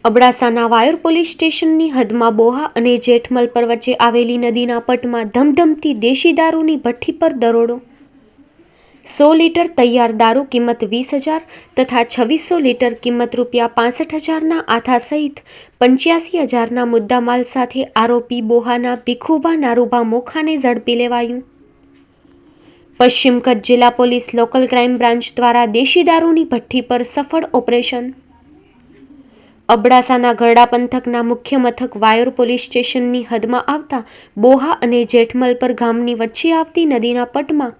અબડાસાના વાયોર પોલીસ સ્ટેશનની હદમાં બોહા અને જેઠમલ પર વચ્ચે આવેલી નદીના પટમાં ધમધમતી દેશી દારૂની ભઠ્ઠી પર દરોડો। 100 લીટર તૈયાર દારૂ કિંમત 20,000 તથા 2600 લીટર કિંમત ₹65,000ના આથા સહિત 85,000ના મુદ્દામાલ સાથે આરોપી બોહાના ભીખુભા નારુભા મોખાને ઝડપી લેવાયું। પશ્ચિમ કચ્છ જિલ્લા પોલીસ લોકલ ક્રાઇમ બ્રાન્ચ દ્વારા દેશી દારૂની ભઠ્ઠી પર સફળ ઓપરેશન। અબડાસાના ગરડા પંથકના મુખ્ય મથક વાયોર પોલીસ સ્ટેશનની હદમાં આવતા બોહા અને જેઠમલ પર ગામની વચ્ચે આવતી નદીના પટમાં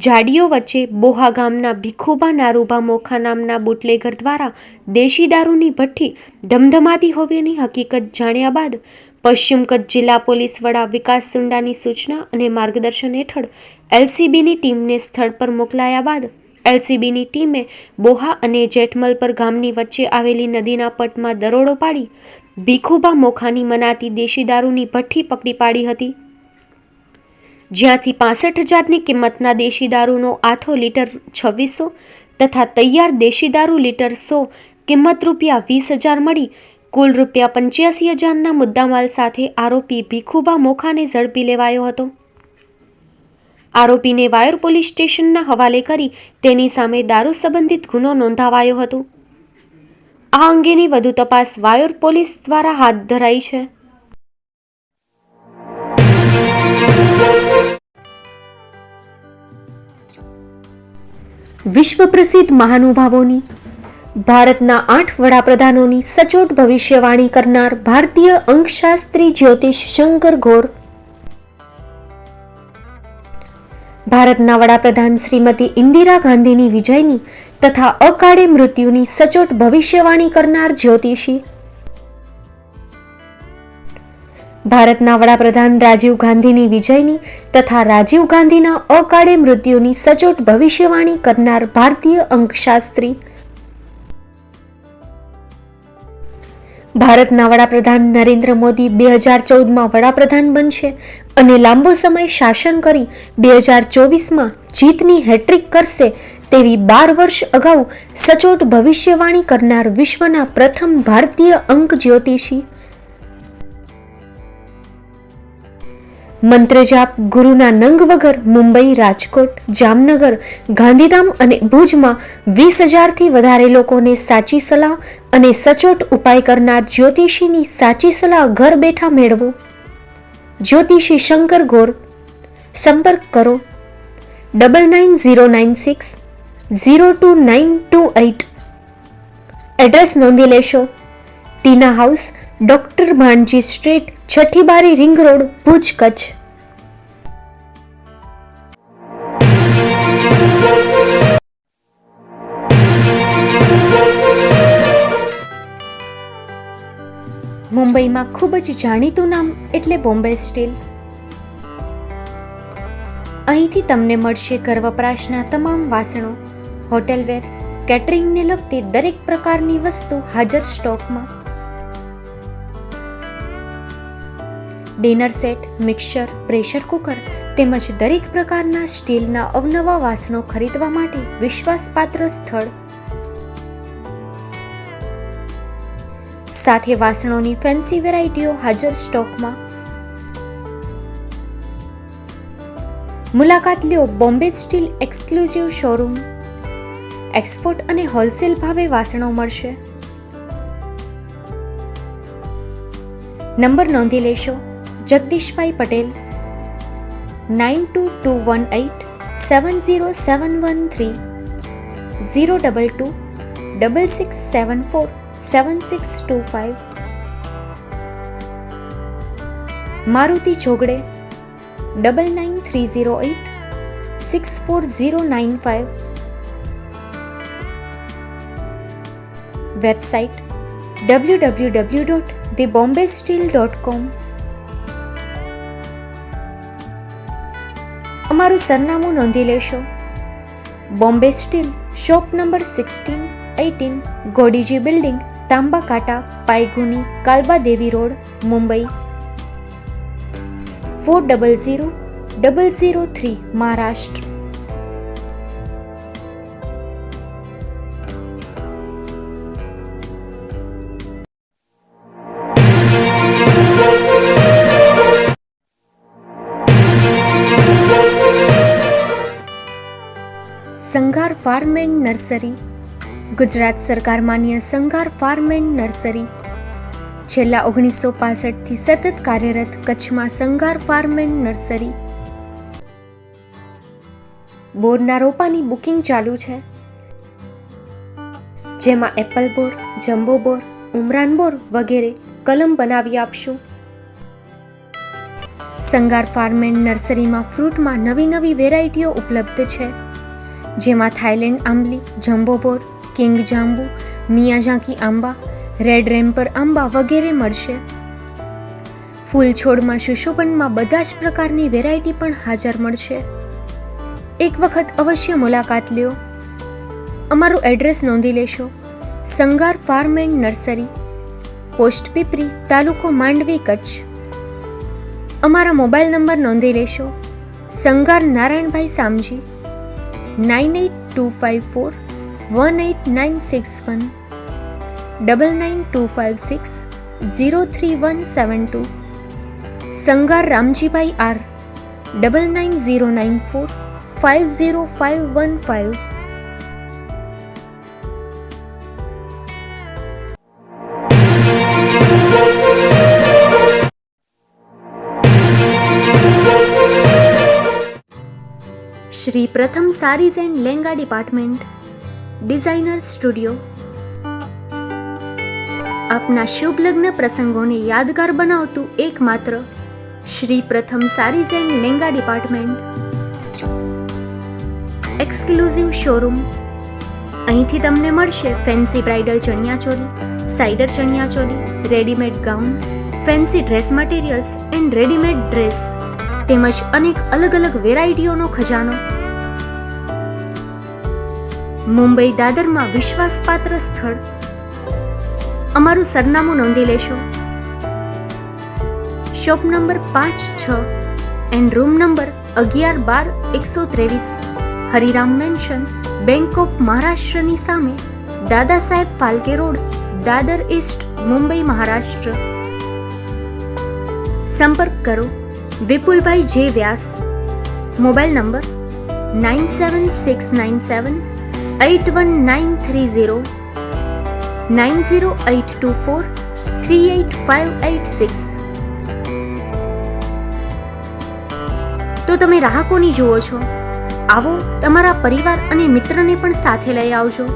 ઝાડીઓ વચ્ચે બોહા ગામના ભીખુભા નારુભા મોખા નામના બુટલેગર દ્વારા દેશી દારૂની ભઠ્ઠી ધમધમાતી હોવાની હકીકત જાણ્યા બાદ પશ્ચિમ કચ્છ જિલ્લા પોલીસ વડા વિકાસ સુંડાની સૂચના અને માર્ગદર્શન હેઠળ એલસીબીની ટીમને સ્થળ પર મોકલાયા બાદ એલસીબીની ટીમે બોહા અને જેઠમલ પર ગામની વચ્ચે આવેલી નદીના પટમાં દરોડો પાડી ભીખુભા મોખાની મનાતી દેશી દારૂની ભઠ્ઠી પકડી પાડી હતી, જ્યાંથી 65,000ની કિંમતના દેશી દારૂનો આથો લીટર 2600 તથા તૈયાર દેશી દારૂ લીટર 100 કિંમત ₹20,000 મળી કુલ ₹85,000ના મુદ્દામાલ સાથે આરોપી ભીખુભા મોખાને ઝડપી લેવાયો હતો। આરોપીને વાયોર પોલીસ સ્ટેશનના હવાલે કરી તેની સામે દારૂ સંબંધિત ગુનો નોંધાવાયો હતો। આ અંગેની વધુ તપાસ વાયોર પોલીસ દ્વારા હાથ ધરાઈ છે। વિશ્વ પ્રસિદ્ધ મહાનુભાવોની ભારતના 8 વડાપ્રધાનોની સચોટ ભવિષ્યવાણી કરનાર ભારતીય અંકશાસ્ત્રી જ્યોતિષ શંકર ગોર, ભારતના વડાપ્રધાન શ્રીમતી ઇન્દિરા ગાંધીની વિજયની તથા અકાળે મૃત્યુની સચોટ ભવિષ્યવાણી કરનાર જ્યોતિષી, ભારતના વડાપ્રધાન રાજીવ ગાંધીની વિજયની તથા રાજીવ ગાંધીના અકાળે મૃત્યુની સચોટ ભવિષ્યવાણી કરનાર ભારતીય અંકશાસ્ત્રી, ભારતના વડાપ્રધાન નરેન્દ્ર મોદી 2014માં વડાપ્રધાન બનશે અને લાંબો સમય શાસન કરી 2024માં જીતની હેટ્રિક કરશે તેવી 12 વર્ષ અગાઉ સચોટ ભવિષ્યવાણી કરનાર વિશ્વના પ્રથમ ભારતીય અંક જ્યોતિષી, મંત્રજાપ ગુરુના નંગ વગર મુંબઈ, રાજકોટ, જામનગર, ગાંધીધામ અને ભુજમાં 20,000થી વધારે લોકોને સાચી સલાહ અને સચોટ ઉપાય કરનાર જ્યોતિષીની સાચી સલાહ ઘર બેઠા મેળવો। જ્યોતિષી શંકર ગોર, સંપર્ક કરો 9909602928। એડ્રેસ નોંધી લેશો, ટીના હાઉસ, ડોક્ટર ભાણજી સ્ટ્રીટ, છઠ્ઠી બારી, રિંગ રોડ, ભુજ, કચ્છ। મુંબઈમાં ખૂબ જ જાણીતું નામ એટલે બોમ્બે સ્ટીલ। અહીંથી તમને મળશે ઘર વપરાશના તમામ વાસણો, હોટેલવેર, કેટરિંગને લગતી દરેક પ્રકારની વસ્તુ હાજર સ્ટોકમાં। Dinner set, mixer, pressure cooker તેમજ દરેક પ્રકારના સ્ટીલના અવનવા વાસણો ખરીદવા માટે વિશ્વાસપાત્ર સ્થળ, સાથે વાસણોની ફેન્સી વેરાયટીઓ હાજર સ્ટોકમાં। મુલાકાત લ્યો Bombay steel exclusive showroom. Export અને હોલસેલ ભાવે વાસણો મળશે। નંબર નોંધી લેશો, જગદીશભાઈ પટેલ 9221870713 022 6674 7625। મારુતિ ચોગડે 9930864095। Website www.thebombasteel.com। અમારું સરનામું નોંધી લેશો, Bombay steel, shop number 16-18, Godiji building, Tamba Kanta, Paydhuni, Kalbadevi road, Mumbai 400003, Maharashtra. Sanghar farm and nursery Gujarat સરકાર માન્ય સંઘાર ફાર્મ એન્ડ નર્સરી છેલ્લા 1965થી સતત કાર્યરત કચ્છમાં સંઘાર ફાર્મ એન્ડ નર્સરી. બોરના રોપાની બુકિંગ ચાલુ છે, જેમાં એપલ બોર, જમ્બો બોર, ઉમરાન બોર વગેરે કલમ બનાવી આપશું. સંઘાર ફાર્મ એન્ડ નર્સરીમાં ફ્રૂટમાં નવી વેરાયટીઓ ઉપલબ્ધ છે, જેમાં થાઈલેન્ડ આંબલી, જમ્બો બોર, કિંગ જાંબુ, મિયાઝાકી આંબા, રેડ રેમ્પર આંબા વગેરે મળશે. ફૂલ છોડમાં સુશોભનમાં બધા જ પ્રકારની વેરાયટી પણ હાજર મળશે. એક વખત અવશ્ય મુલાકાત લ્યો. અમારું એડ્રેસ નોંધી લેશો. Sanghar farm and nursery, post Pipri, તાલુકો માંડવી, કચ્છ. અમારા મોબાઈલ નંબર નોંધી લેશો. Sanghar Narayanbhai Samji 9825418961 9925603172. Sanghar Ramjibhai R 9909450515. Shri Pratham saris and lehenga department, designer studio. આપના શુભ લગ્ન પ્રસંગોને યાદગાર બનાવતું એકમાત્ર Shri Pratham saris and lehenga department. Exclusive showroom. અહીંથી તમને મળશે ફેન્સી બ્રાઇડલ ચણિયાચોલી, સાઇડર ચણિયાચોલી, readymade gown, fancy dress materials and readymade dress તેમજ અનેક અલગ વેરાયટીઓનો ખજાનો. મુંબઈ દાદરમાં વિશ્વાસપાત્ર સ્થળ. અમારું સરનામું નોંધી લેશો. Shop number 5-6 and room number 11-12-123, Hariram mansion, bank of મહારાષ્ટ્રની સામે, દાદા સાહેબ ફાલ્કે રોડ, દાદર ઈસ્ટ, મુંબઈ, મહારાષ્ટ્ર. સંપર્ક કરો વિપુલભાઈ જે વ્યાસ. Mobile number 9769781930, 9082438586. તો તમે રાહ કોની જુઓ છો? આવો, તમારા પરિવાર અને મિત્રને પણ સાથે લઈ આવજો.